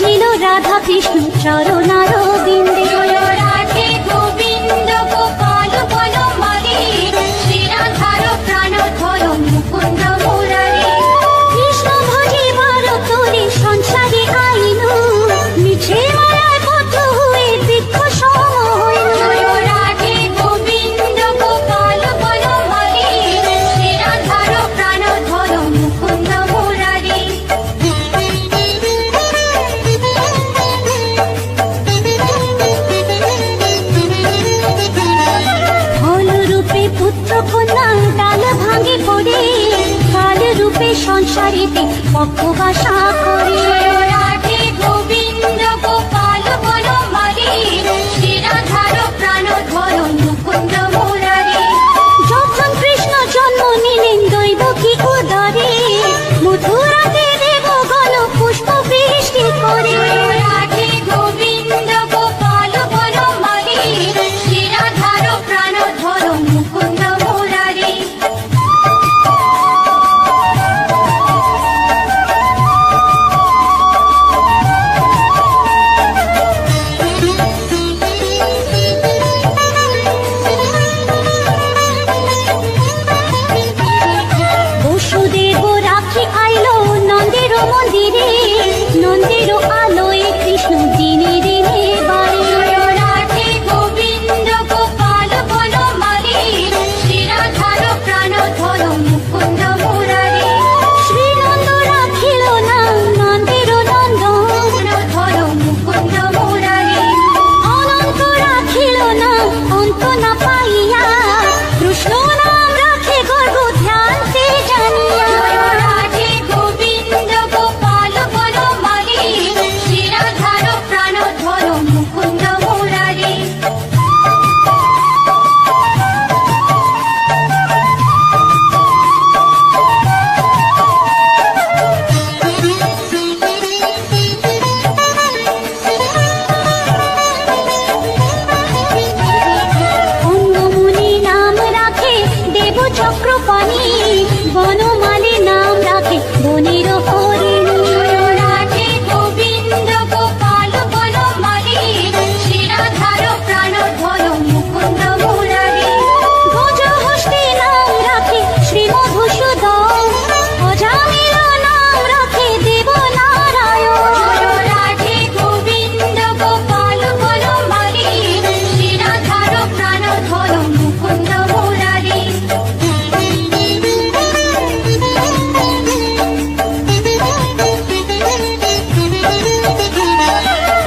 বুঝিল রাধা কৃষ্ণ চরণারবিন্দে। রাধে গোবিন্দ গোপাল বনমালী, শ্রীরাধার প্রাণধর মুকুন্দ মুরারি। কৃষ্ণ ভজিবার তরে সংসারে আইন, মিছে মায়ায় বদ্ধ হয়ে বৃক্ষ সম হইল। রাধে গোবিন্দ গোপাল বনমালী, শ্রীরাধার প্রাণধর মুকুন্দ মুরারি। ফলরূপে পুত্র কন্যা ডাল ভাঙে পড়ে, কাল রূপে সংসারেতে পক্ষবাসা করে। রাধে গোবিন্দ গোপাল বনমালী, শ্রীরাধার প্রাণধর মুকুন্দ মুরারি। যখন কৃষ্ণ জন্ম নিলেন দৈবকী উদরে, মথুরাতে দেবগণ পুষ্প বৃষ্টি করে। রাধে গোবিন্দ গোপাল বনমালী, শ্রীরাধার প্রাণধর মুকুন্দ মুরারি। বসুদেব রাখি আইলো নন্দের মন্দিরে, নন্দের আলোয় কৃষ্ণ দিনে দিনে বাড়ে। রাধে গোবিন্দ গোপাল বনমালী, শ্রীরাধার প্রাণধর মুকুন্দ মুরারি। শ্রীনন্দ রাখিল না নন্দের নন্দন, প্রাণধর মুকুন্দ মুরারি। অনন্ত রাখিল না অন্ত না পাইয়া, কৃষ্ণ নাম রাখে গর্ব ধ্যানতে জানিয়া। রাধে গোবিন্দ গোপাল বনমালী, শ্রীরাধার প্রাণধর মুকুন্দ মুরারি। অঙ্গমুনি নাম রাখে দেব চক্রপাণি, বনমালী নাম রাখে বনের হরিণী। রাধে গোবিন্দ গোপাল বনমালী, শ্রীরাধার প্রাণধর মুকুন্দ মুরারি। গজহস্তি নাম রাখে শ্রী মধুসূদন, অজামিল নাম রাখে দেব নারায়ণ। রাধে গোবিন্দ গোপাল বনমালী, শ্রীরাধার প্রাণধর মুকুন্দ মুরারি।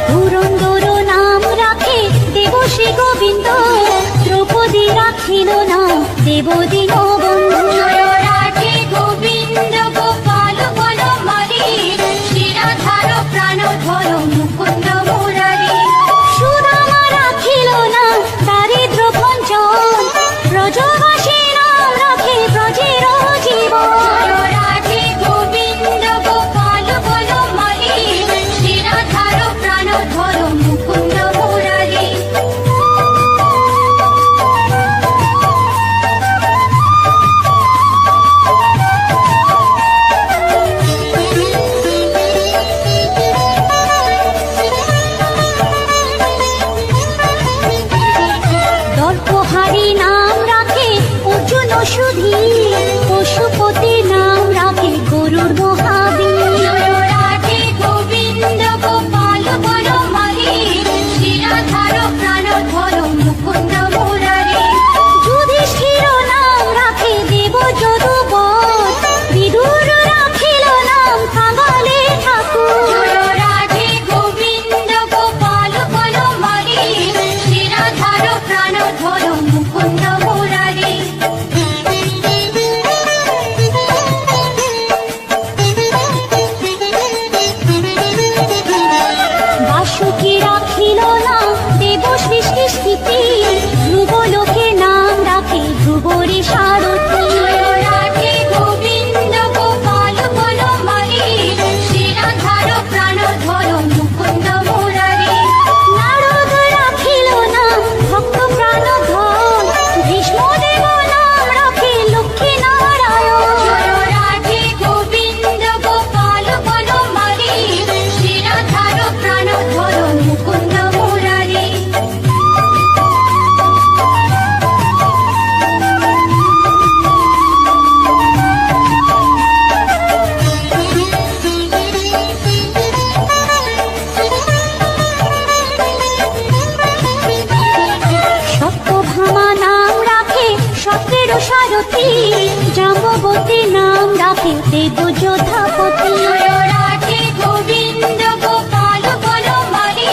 পুরন্দর নাম রাখে দেব শ্রী গোবিন্দ, দ্রৌপদী রাখিল না দেব দীনবন্ধু। রাধে গোবিন্দ গোপাল বনমালী, শ্রীরাধার প্রাণধর মুকুন্দ মুরারি। সুদামা রাখিল না দারিদ্র ভঞ্জন, ব্রজবাসী নাম রাখে ব্রজের জীবন। রাধে গোবিন্দ গোপাল বনমালী, শ্রীরাধার প্রাণধর মুকুন্দ মুরারি। দর্পহারি নাম রাখে অর্জুন সুধী, পশুপতি নাম রাখে গরুর মহাবীর। রাধে গোবিন্দ গোপাল বনমালী, শ্রীরাধার প্রাণধর মুকুন্দ মুরারি। যুধিষ্ঠির নাম রাখে দেব যদুবর, বিদুর রাখিল নাম কাঙালে ঠাকুর। রাধে গোবিন্দ গোপাল বনমালী, শ্রীরাধার প্রাণধর মুকুন্দ মুরারি। জাম্ববতী নাম রাখে দেব যোধাপতি। রাধে গোবিন্দ গোপাল বনমালী,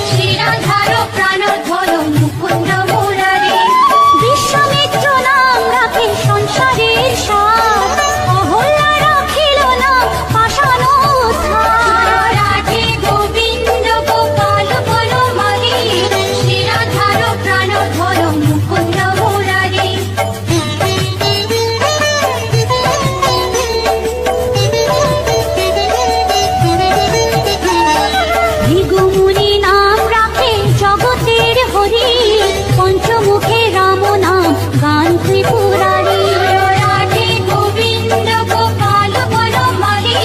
শ্রীরাধার প্রাণধর মুকুন্দ মুরারি। বিশ্বামিত্র নাম রাখে সংসারের সার, অহল্যা রাখিল নাম পাষাণ উদ্ধার। রাধে গোবিন্দ গোপাল বনমালী, শ্রীরাধার প্রাণধর মুকুন্দ মুরারি। ভৃগুমুনি নাম রাখে জগতের হরি, পঞ্চমুখে রাম নাম গান ত্রিপুরারি। রাধে গোবিন্দ গোপাল বনমালী,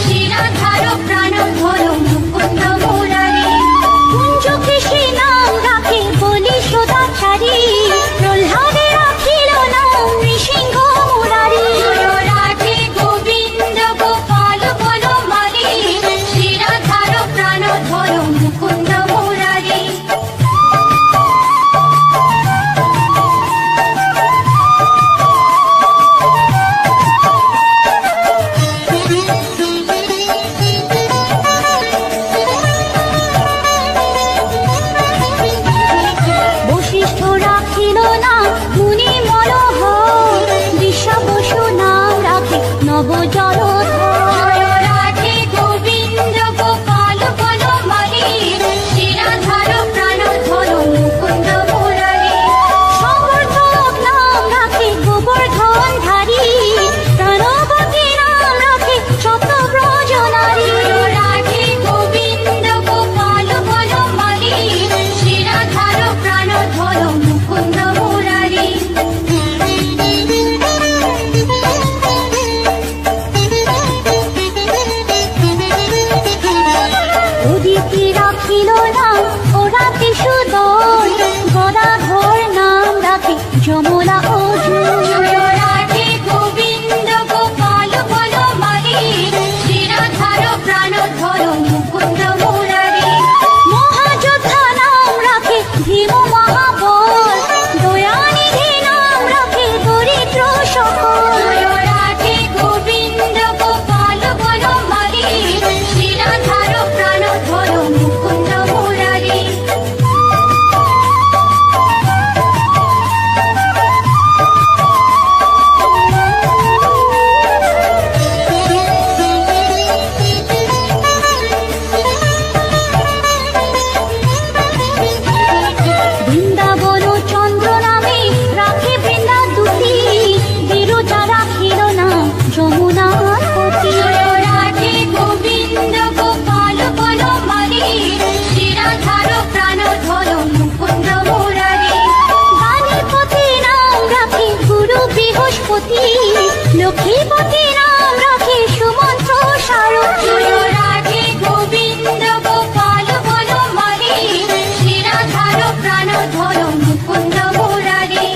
শ্রীরাধার প্রাণধর মুকুন্দ মুরারি। কুঞ্জ কৃষি নাম রাখে বলি সদাচারী, প্রহ্লাদে রাখিল নাম নৃসিংহ মুরারি। রাধে গোবিন্দ গোপাল বনমালী, শ্রীরাধার প্রাণধর মুকুন্দ মুরারি। বশিষ্ঠ রাখিল নাম মুনি মনোহর, বিশ্বাবসু নাম রাখে নব জলধর। রাধে গোবিন্দ গোপাল বনমালী, শ্রীরাধার প্রাণধর মুকুন্দ মুরারি। সমর্থক নাম রাখে গোবর্ধন ধারী, প্রাণবতী নাম রাখে শতব্রজ নারী। রাধে গোবিন্দ গোপাল বনমালী, শ্রীরাধার প্রাণধর মুকুন্দ মুরারি। উদিতি রাখিল নাম ওরাতি সুদর, গদাধর নাম রাখে যমুনা অর্জুন। রাধে গোবিন্দ গোপাল বনমালী, শ্রীরাধার প্রাণধর মুকুন্দ মুরারি। মহাযোদ্ধা নাম রাখে ভীম মহাবল, দয়ানিধি নাম রাখে দরিদ্র সকল। রাধে গোবিন্দ গোপাল বনমালী, শ্রীরাধার প্রাণধর মুকুন্দ মুরারি। বৃন্দাবন চন্দ্র নামে রাখে বৃন্দা দুতি, বিরজা রাখিল নাম যমুনার পতি। রাধে গোবিন্দ গোপাল বনমালী, শ্রীরাধার প্রাণধর মুকুন্দ মুরারি। বাণীপতি নাম রাখে গুরু বৃহস্পতি, লক্ষ্মীপতি নাম রাখে সুমন্ত্র সারথী। রাধে গোবিন্দ গোপাল বনমালী, শ্রীরাধার প্রাণধর মুকুন্দ মুরারি।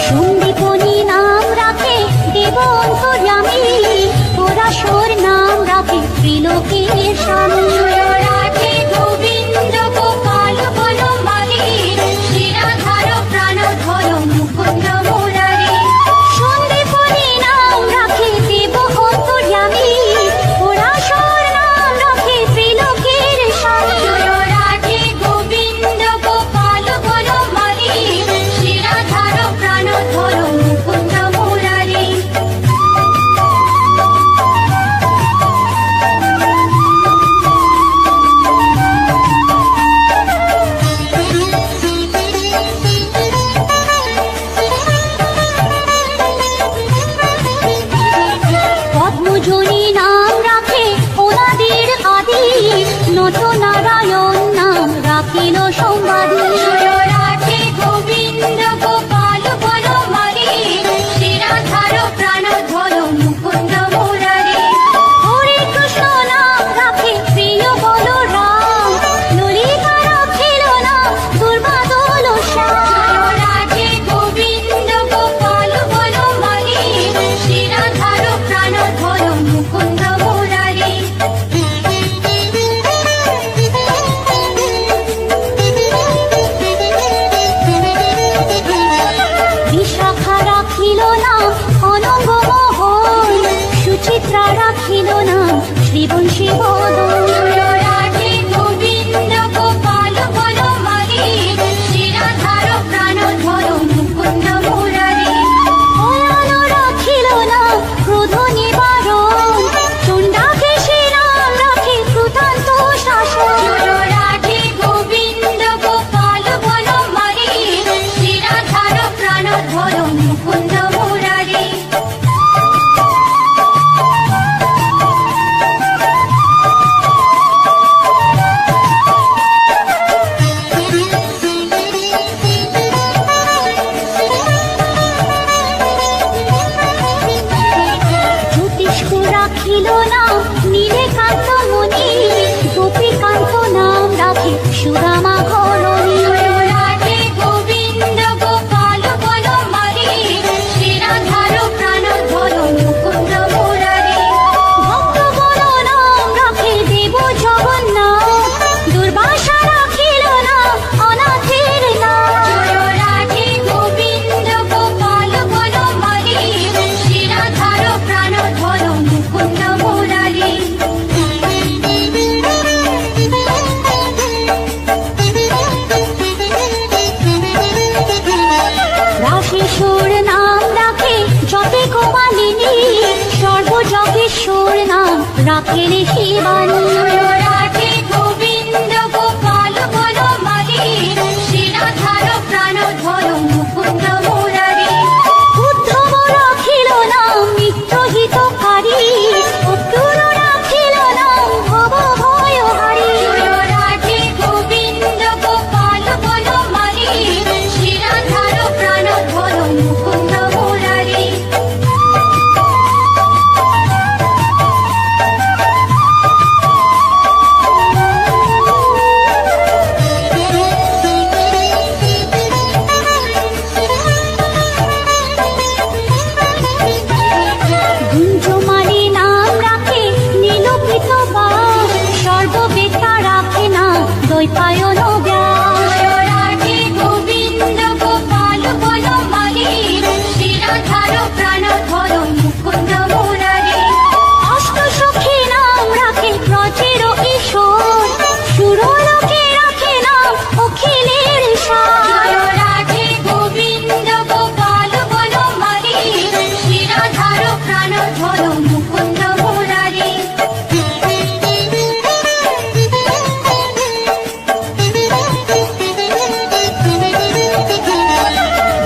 সন্দীপনী নাম রাখে দেব অন্তর্যামী, পরাশর নাম রাখে ত্রিলোকের স্বামী। রাধে গোবিন্দ গোপাল বনমালী, শ্রীরাধার প্রাণধর মুকুন্দ মুরারি। সন্দীপনী নাম রাখে দেব অন্তর্যামী, পরাশর নাম রাখে ত্রিলোকের স্বামী। রাধে গোবিন্দ গোপাল বনমালী, শ্রীরাধার প্রাণধর মুকুন্দ মুরারি। বংশী বদন। জয় রাধে গোবিন্দ গোপাল বনমালী, শিরাধার প্রাণধর মুকুন্দ মুরারি। ভয়ালো রাখিল না ক্রোধ নিবারণ, চণ্ডাকেশী নাম রাখে ক্রুধান্ত শাসন। জয় রাধে গোবিন্দ গোপাল বনমালী, শিরাধার প্রাণধর মুকুন্দ মুরারি। জ্যোতিষ্ক রাখিল না নীলকান্ত মণি, গোপীকান্ত নাম রাখে সুদামা ঘরণী। জয় রাধে গোবিন্দ গোপাল বনমালী, শিরাধার প্রাণধর মুকুন্দ মুরারি। ভক্তগণ নাম রাখে দেব জগন্নাথ, দুর্বাসা রাখিল না অনাথের নাম। জয় রাধে গোবিন্দ গোপাল বনমালী, শিরাধার প্রাণধর মুকুন্দ মুরারি। রাশেশ্বর নাম রাখে যতে গোমালিনী, সর্বজগেশ্বর নাম রাখেন শিবানী। জয় রাধে গোবিন্দ গোপাল বনমালী, শিরাধার প্রাণধর মুকুন্দ মুরারি। উদ্ধব রাখিল নাম মিত্রহিতকারী, অক্রূর রাখিল নাম ভব ভয়হারী। জয় রাধে গোবিন্দ গোপাল বনমালী, শিরাধার প্রাণধর মুকুন্দ মুরারি। গুঞ্জমালী নাম রাখে নীলকৃত বাস, সর্ববেতা রাখে না দ্বৈপায়ন ব্যাস। জয় রাধে গোবিন্দ গোপাল বনমালী, শিরাধার প্রাণধর মুকুন্দ মুরারি। অষ্টসখী নাম রাখে ব্রজের ঈশ্বর, সুরলোকে রাখে নাম অখিলের সার। জয় রাধে গোবিন্দ গোপাল বনমালী, শিরাধার প্রাণধর মুকুন্দ মুরারি।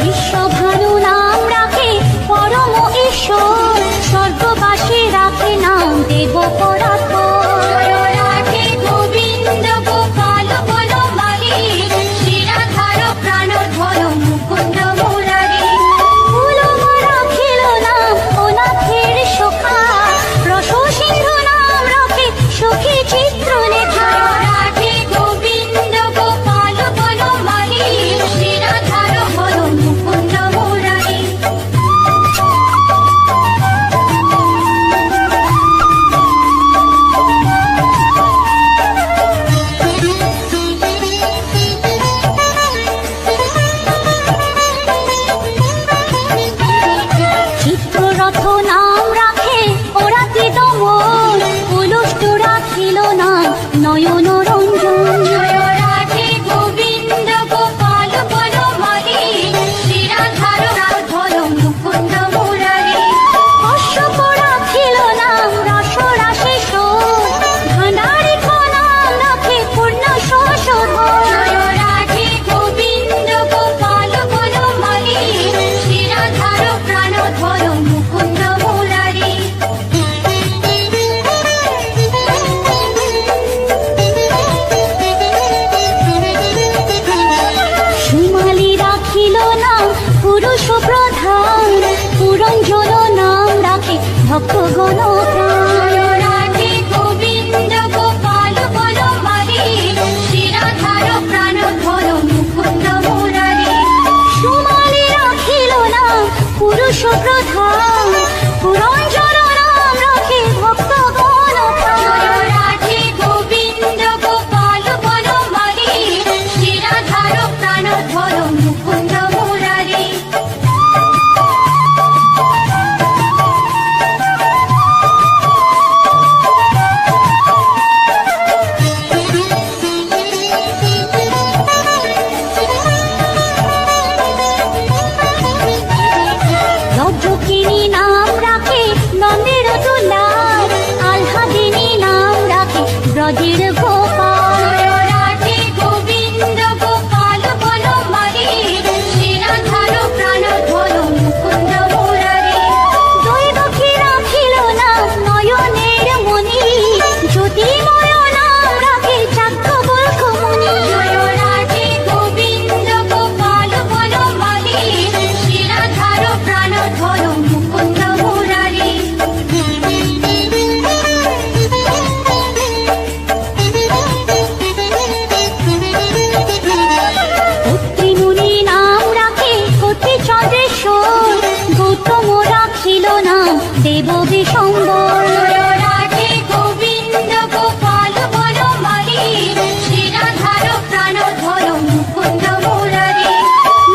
বিশ্বভানু নাম রাখে পরম ঈশ্বর, স্বর্গবাসী রাখে নাম দেব পরাৎপর। জয় রাধে গোবিন্দ গোপাল বনমালী, শিরাধার প্রাণধর মুকুন্দ মুরারি। ফুলম রাখিল নাম অনাথের সখা, রস সিন্ধু নাম রাখে সখী চিত্রলেখা। জয় রাধে গোবিন্দ গোপাল বনমালী, শিরাধার মুকুন্দ মুরারি। চিত্ররথ নাম রাখে ওরাতি দমন, উলুষ্ট রাখিল নাম নয়ন রঞ্জন। জয় রাধে গোবিন্দ গোপাল বনমালী, শিরাধার প্রাণধর মুকুন্দ মুরারি। কশ্যপ রাখিল নাম রাস রাশেশ্বর, ভাণ্ডারিক নাম রাখে পূর্ণ শোষধর। জয় রাধে গোবিন্দ গোপাল বনমালী, শিরাধার প্রাণধর মুকুন্দ মুরারি। ব্রজের গোপাল। জয় রাধে গোবিন্দ গোপাল বনমালী, শ্রীরাধার প্রাণধর মুকুন্দ মুরারি। দৈবকী রাখিল নাম নয়নের মণি, জ্যোতির্ময় নাম রাখে যাজ্ঞবল্ক্য মুনি। জয় রাধে গোবিন্দ গোপাল বনমালী, শ্রীরাধার প্রাণধর মুকুন্দ মুরারি। অত্রি মুনি নাম রাখে কতি চন্দ্রেশ্বর, গৌতম রাখিল নাম দেব বিশম্বর। জয় রাধে গোবিন্দ গোপাল বনমালী, শ্রীরাধার প্রাণধর মুকুন্দ মুরারি।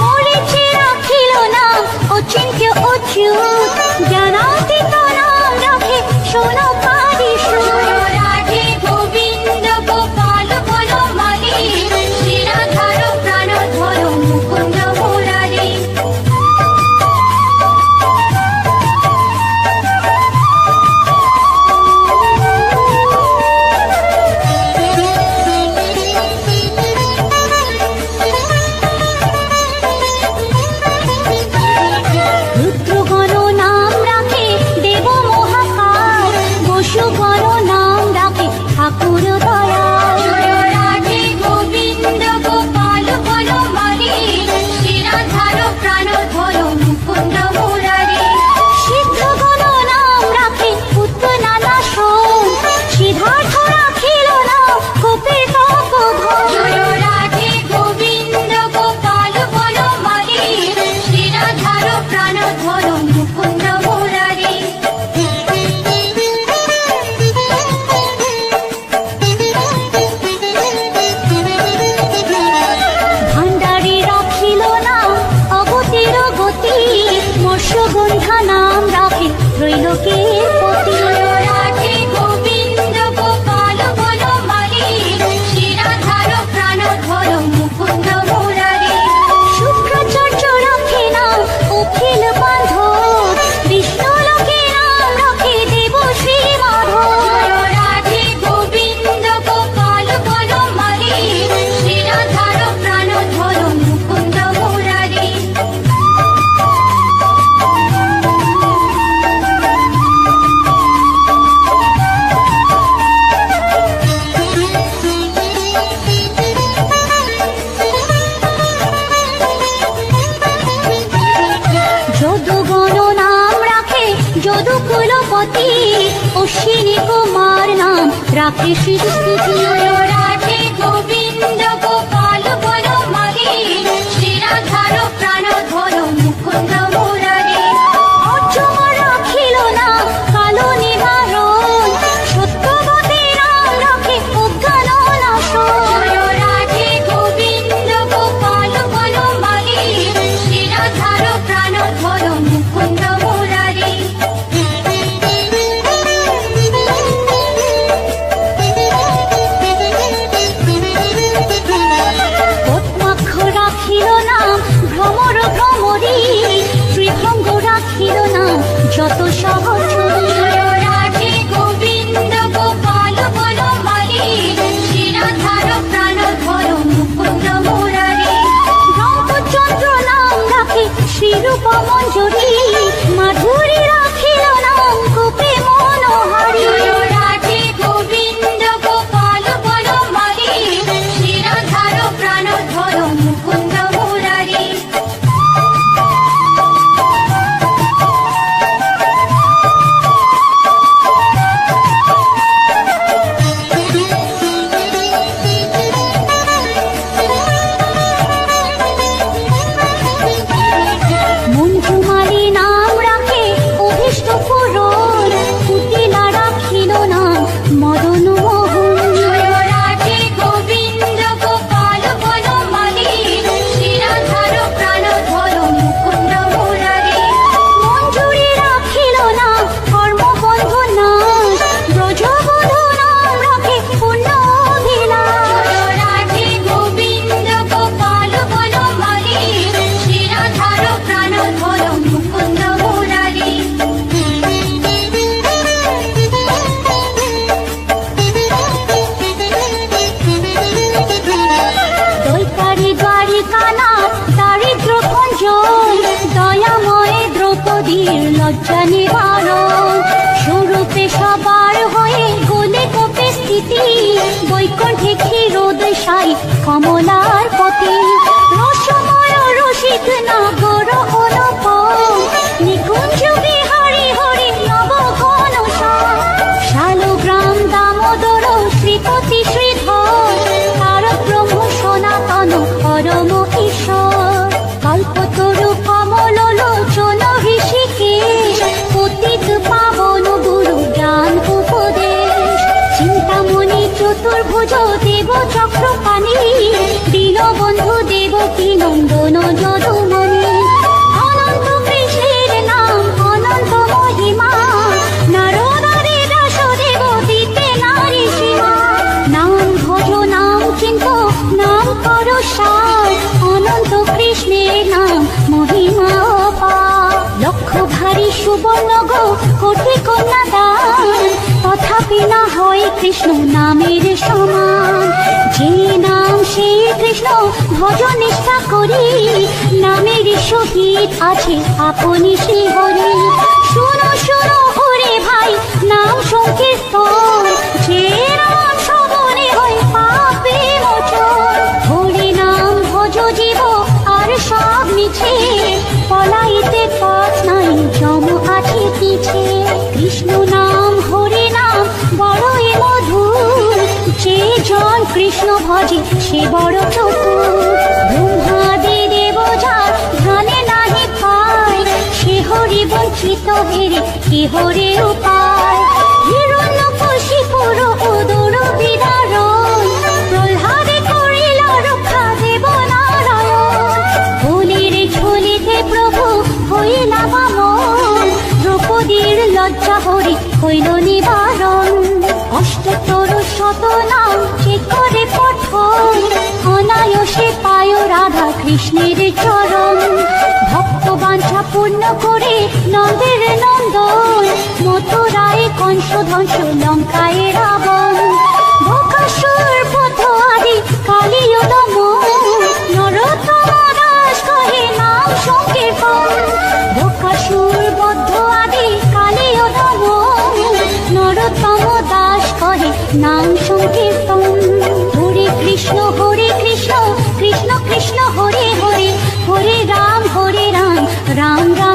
মরিচি রাখিল নাম অচিন্ত্য অচ্যুত, জ্ঞানাতীত নাম রাখে সোনকাদিসুত। জয় রাধে গোবিন্দ গোপাল বনমালী, শ্রীরাধার প্রাণধর মুকুন্দ মুরারি। রুদ্রগণ নাম রাখে দেব মহাকাল, বসুগণ নাম রাখে ঠাকুর দয়াল। জয় রাধে গোবিন্দ গোপাল বনমালী, শ্রীরাধার প্রাণধর মুকুন্দ মুরারি। সিদ্ধগণ নাম রাখে পুত্তনানাশন, সিদ্ধার্থ রাখিল নাম কপিল তপোধন। জয় রাধে গোবিন্দ গোপাল বনমালী, শ্রীরাধার প্রাণধর মুকুন্দ মুরারি। ভাণ্ডারী রাখিল নাম অগতির গতি, মৎস্যগন্ধা নাম রাখে ত্রৈলোকের পতি। জয় রাধে গোবিন্দ গোপাল বনমালী, শ্রীরাধার প্রাণধর মুকুন্দ মুরারি। শুক্রাচার্য রাখে নাম অখিল বান্ধব, বিষ্ণুলোকে নাম রাখে দেব শ্রী মাধব। জয় রাধে গোবিন্দ গোপাল বনমালী, শ্রীরাধার প্রাণধর মুকুন্দ মুরারি। যদুগণ নাম রাখে যদুকুলপতি, অশ্বিনী কুমার নাম রাখে শ্রীস্তুতি। জয় রাধে গোবিন্দ গোপাল বনমালী, শ্রীরাধার প্রাণধর মুকুন্দ মুরারি। অর্জুন রাখিল নাম কালো নিবারণ, সত্যবতী নাম রাখে অজ্ঞান নাশন। জয় রাধে গোবিন্দ গোপাল বনমালী, শ্রীরাধার প্রাণধর মুকুন্দ মুরারি। মধ্যে ক্ষীরোদ সাই কমলার পতি রসময় রসিক নাগর অনপ নিকুঞ্জ বিহারী হরি নব ঘন শালগ্রাম দামোদর শ্রীপতি শ্রীধর তারক ব্রহ্ম সনাতন পরম ঈশ্বর কল্পতরু কমল লোচন ঋষিকেশ পতিত পাবন গুরু জ্ঞান উপদেশ চিন্তামণি চতুর্ভুজ দেব চক্রপাণি দীনবন্ধু দেবকী নন্দন যদুমণি অনন্ত কৃষ্ণের নাম অনন্ত মহিমা নারদারে ব্যাসদেব দিতে নারী সীমা নাম ভজ নাম চিন্ত নাম কর সার অনন্ত কৃষ্ণের নাম মহিমা অপার লক্ষ ভারী সুবর্ণ গো কোটি কন্যা দান তথাপি না হয় কৃষ্ণ নামের সমান যে নাম সেই কৃষ্ণ ভজ নিষ্ঠা করি নামের সহিত আছে আপনি শ্রী হরি শুনো শুনো ওরে ভাই নাম সংকীর্তন যে নাম শ্রবণে হয় পাপে মোচন হরি নাম ভজ জীব আর সব মিছে পলাইতে পথ নাই জম আছে পিছে কৃষ্ণ নাম হরি নাম বড়ই মধুর যে জন কৃষ্ণ ভজে সে বড় চতুর ব্রহ্মাদি দেব যার ধ্যানে নাহি পায় সে হরি বঞ্চিত হেরে কে হরে উপায় হিরণ্যকশিপুর উদর বিদারণ প্রহ্লাদে করিল রক্ষা দেব নারায়ণ বলির ঝুলিতে প্রভু হইলা বামন দ্রৌপদীর লজ্জা হরি হইল নিবারণ অষ্টতর শত নাম যে করে পঠন অনায়াসে পায় রাধা কৃষ্ণের চরণ ভক্ত বাঞ্ছা পূর্ণ করে নন্দের নন্দন মথুরায় কংস ধ্বংস লঙ্কায় রাবণ বকাসুর বধ আদি কালীয় দমন নরোত্তম দাস কহে নাম সংকীর্তন বকাসুর বধ আদি কালীয় দমন নরোত্তম দাস কহে নাম সংকীর্তন হরে কৃষ্ণ কৃষ্ণ কৃষ্ণ হরে হরে হরে রাম রাম রাম